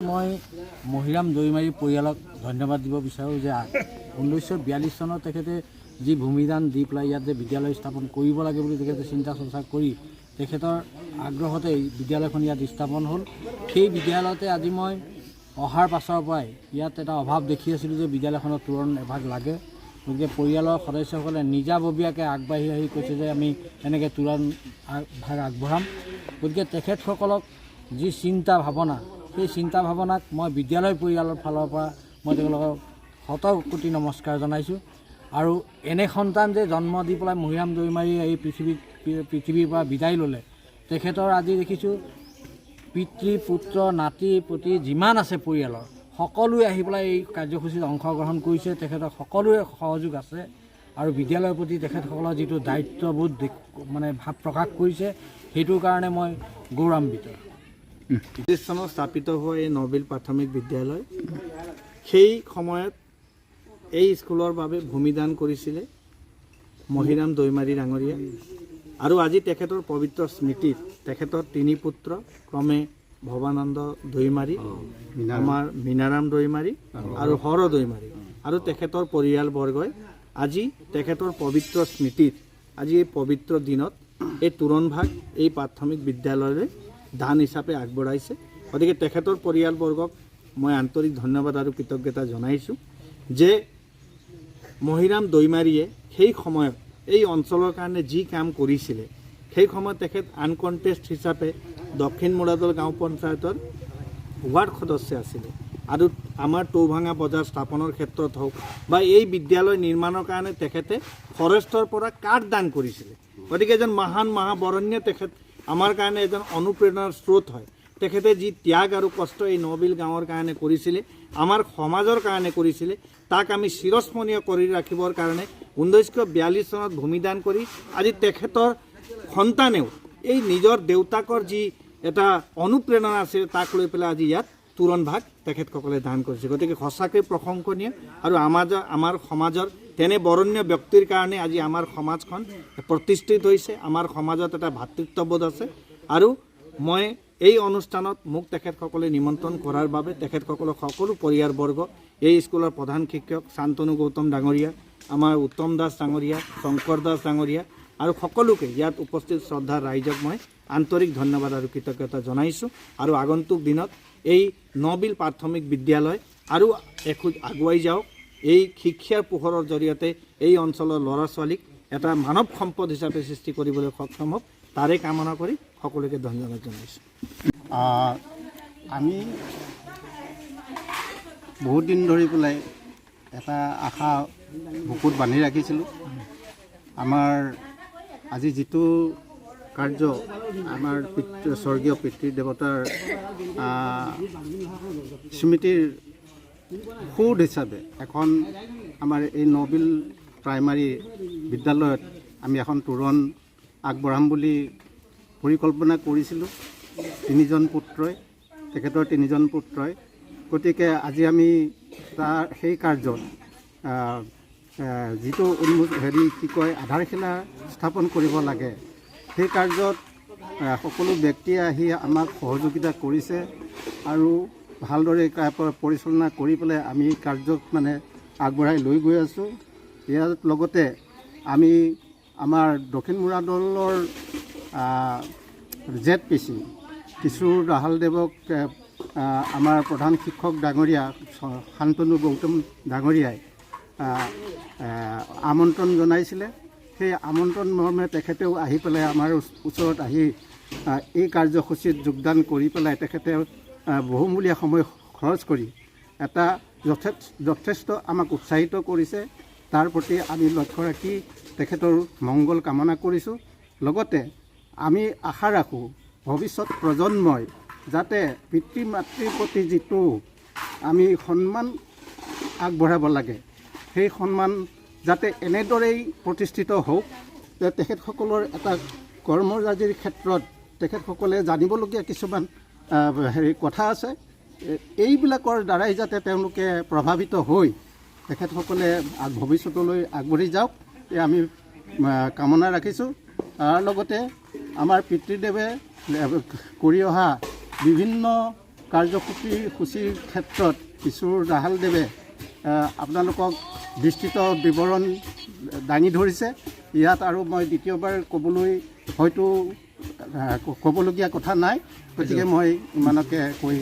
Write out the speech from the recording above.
মই মহিৰাম দৈমাৰী পৰিয়ালক ধন্যবাদ দিব বিচাৰোঁ যে 1942 চনত তেখেতে যি ভূমিদান দি পেলাই ইয়াত যে বিদ্যালয় স্থাপন কৰিব লাগে বুলি তেখেতে চিন্তা চৰ্চা কৰি তেখেতৰ আগ্ৰহতে এই বিদ্যালয়খন ইয়াত স্থাপন হ'ল। সেই বিদ্যালয়তে আজি মই অহাৰ পাছৰ পৰাই ইয়াত এটা অভাৱ দেখি আছিলোঁ যে বিদ্যালয়খনত তোৰণ এভাগ লাগে। গতিকে পৰিয়ালৰ সদস্যসকলে নিজাববীয়াকৈ আগবাঢ়ি আহি কৈছে যে আমি এনেকৈ তোৰণ ভাগ আগবঢ়াম। গতিকে তেখেতসকলক যি চিন্তা ভাৱনা, সেই চিন্তা ভাৱনাক মই বিদ্যালয় পৰিয়ালৰ ফালৰ পৰা মই তেওঁলোকক শতকোটি নমস্কাৰ জনাইছোঁ। আৰু এনে সন্তান যে জন্ম দি পেলাই মহিৰাম দৈমাৰীয়ে এই পৃথিৱীৰ পৰা বিদায় ল'লে, তেখেতৰ আজি দেখিছোঁ পিতৃ পুত্ৰ নাতি পুতি যিমান আছে পৰিয়ালৰ সকলোৱে আহি পেলাই এই কাৰ্যসূচীত অংশগ্ৰহণ কৰিছে। তেখেতৰ সকলোৰে সহযোগ আছে আৰু বিদ্যালয়ৰ প্ৰতি তেখেতসকলৰ যিটো দায়িত্ববোধ মানে ভাৱ প্ৰকাশ কৰিছে, সেইটোৰ কাৰণে মই গৌৰৱান্বিত। 20 চনত স্থাপিত হোৱা এই নবিল প্ৰাথমিক বিদ্যালয়, সেই সময়ত এই স্কুলৰ বাবে ভূমিদান কৰিছিলে মহিৰাম দৈমাৰী ডাঙৰীয়া। আৰু আজি তেখেতৰ পবিত্ৰ স্মৃতিত তেখেতৰ 3 পুত্ৰ ক্ৰমে ভৱানন্দ দৈমাৰী, আমাৰ মীনাৰাম দৈমাৰী আৰু হৰ দৈমাৰী আৰু তেখেতৰ পৰিয়ালবৰ্গই আজি তেখেতৰ পবিত্ৰ স্মৃতিত আজি এই পবিত্ৰ দিনত এই তোৰণভাগ এই প্ৰাথমিক বিদ্যালয়লৈ দান হিচাপে আগবঢ়াইছে। গতিকে তেখেতৰ পৰিয়ালবৰ্গক মই আন্তৰিক ধন্যবাদ আৰু কৃতজ্ঞতা জনাইছোঁ যে মহিৰাম দৈমাৰীয়ে সেই সময়ত এই অঞ্চলৰ কাৰণে যি কাম কৰিছিলে, সেই সময়ত তেখেত আনকণ্টেষ্ট হিচাপে দক্ষিণ মূৰাদল গাঁও পঞ্চায়তৰ ৱাৰ্ড সদস্য আছিলে। আৰু আমাৰ টৌভাঙা বজাৰ স্থাপনৰ ক্ষেত্ৰত হওক বা এই বিদ্যালয় নিৰ্মাণৰ কাৰণে তেখেতে ফৰেষ্টৰ পৰা কাঠ দান কৰিছিলে। গতিকে এজন মহাবৰণ্য তেখেত আমাৰ কাৰণে এজন অনুপ্ৰেৰণাৰ স্ৰোত হয়। তেখেতে যি ত্যাগ আৰু কষ্ট এই নবিল গাঁৱৰ কাৰণে কৰিছিলে, আমাৰ সমাজৰ কাৰণে কৰিছিলে, তাক আমি চিৰস্মৰণীয় কৰি ৰাখিবৰ কাৰণে 1942 চনত ভূমিদান কৰি আজি তেখেতৰ সন্তানেও এই নিজৰ দেউতাকৰ যি এটা অনুপ্ৰেৰণা আছিল তাক লৈ পেলাই আজি ইয়াত তোৰণভাগ তেখেতসকলে দান কৰিছে। গতিকে সঁচাকৈ প্ৰশংসনীয়। আৰু আমাৰ সমাজৰ তেনে বৰণ্য ব্যক্তিৰ কাৰণে আজি আমাৰ সমাজখন প্ৰতিষ্ঠিত হৈছে। আমাৰ সমাজত এটা ভাতৃত্ববোধ আছে। আৰু মই এই অনুষ্ঠানত মোক তেখেতসকলে নিমন্ত্ৰণ কৰাৰ বাবে তেখেতসকলক সকলো পৰিয়ালবৰ্গ, এই স্কুলৰ প্ৰধান শিক্ষক শান্তনু গৌতম ডাঙৰীয়া, আমাৰ উত্তম দাস ডাঙৰীয়া, শংকৰ দাস ডাঙৰীয়া আৰু সকলোকে ইয়াত উপস্থিত শ্ৰদ্ধাৰ ৰাইজক মই আন্তৰিক ধন্যবাদ আৰু কৃতজ্ঞতা জনাইছোঁ। আৰু আগন্তুক দিনত এই নবিল প্ৰাথমিক বিদ্যালয় আৰু এখোজ আগুৱাই যাওক। এই শিক্ষাৰ পোহৰৰ জৰিয়তে এই অঞ্চলৰ ল'ৰা ছোৱালীক এটা মানৱ সম্পদ হিচাপে সৃষ্টি কৰিবলৈ সক্ষম হওক, তাৰে কামনা কৰি সকলোকে ধন্যবাদ জনাইছোঁ। আমি বহুত দিন ধৰি পেলাই এটা আশা বুকুত বান্ধি ৰাখিছিলোঁ। আমাৰ আজি যিটো কাৰ্য আমাৰ স্বৰ্গীয় পিতৃ দেৱতাৰ স্মৃতিৰ সুদ হিচাপে এখন আমাৰ এই নবিল প্ৰাইমাৰী বিদ্যালয়ত আমি এখন তোৰণ আগবঢ়াম বুলি পৰিকল্পনা কৰিছিলোঁ। 3জন পুত্ৰই, তেখেতৰ 3জন পুত্ৰই। গতিকে আজি আমি সেই কাৰ্যত যিটো আধাৰশিলা স্থাপন কৰিব লাগে, সেই কাৰ্যত সকলো ব্যক্তিয়ে আহি আমাক সহযোগিতা কৰিছে আৰু ভালদৰে পৰিচালনা কৰি পেলাই আমি কাৰ্যক আগবঢ়াই লৈ গৈ আছোঁ। ইয়াৰ লগতে আমি আমাৰ দক্ষিণ মূৰাদলৰ ZPC কিশোৰ ৰাহালদেৱক আমাৰ প্ৰধান শিক্ষক ডাঙৰীয়া শান্তনু গৌতম ডাঙৰীয়াই আমন্ত্ৰণ জনাইছিলে। সেই আমন্ত্ৰণ মৰ্মে তেখেতেও আহি পেলাই আমাৰ ওচৰত আহি এই কাৰ্যসূচীত যোগদান কৰি পেলাই তেখেতে বহুমূলীয়া সময় খৰচ কৰি এটা যথেষ্ট আমাক উৎসাহিত কৰিছে। তাৰ প্ৰতি আমি লক্ষ্য ৰাখি তেখেতৰ মংগল কামনা কৰিছোঁ। লগতে আমি আশা ৰাখোঁ ভৱিষ্যত প্ৰজন্মই যাতে পিতৃ মাতৃৰ প্ৰতি যিটো আমি সন্মান আগবঢ়াব লাগে, সেই সন্মান যাতে এনেদৰেই প্ৰতিষ্ঠিত হওক। তেখেতসকলৰ এটা কৰ্মৰাজিৰ ক্ষেত্ৰত তেখেতসকলে জানিবলগীয়া কিছুমান কথা আছে। এইবিলাকৰ দ্বাৰাই যাতে তেওঁলোকে প্ৰভাৱিত হৈ তেখেতসকলে ভৱিষ্যতলৈ আগবাঢ়ি যাওক, এই আমি কামনা ৰাখিছোঁ। তাৰ লগতে আমাৰ পিতৃদেৱে কৰি অহা বিভিন্ন কাৰ্যসূচীৰ ক্ষেত্ৰত কিশোৰ দাহালদেৱে আপোনালোকক বিস্তৃত বিৱৰণ দাঙি ধৰিছে। ইয়াত আৰু মই দ্বিতীয়বাৰ ক'বলৈ হয়তো ক'বলগীয়া কথা নাই, গতিকে মই ইমানকে কৈ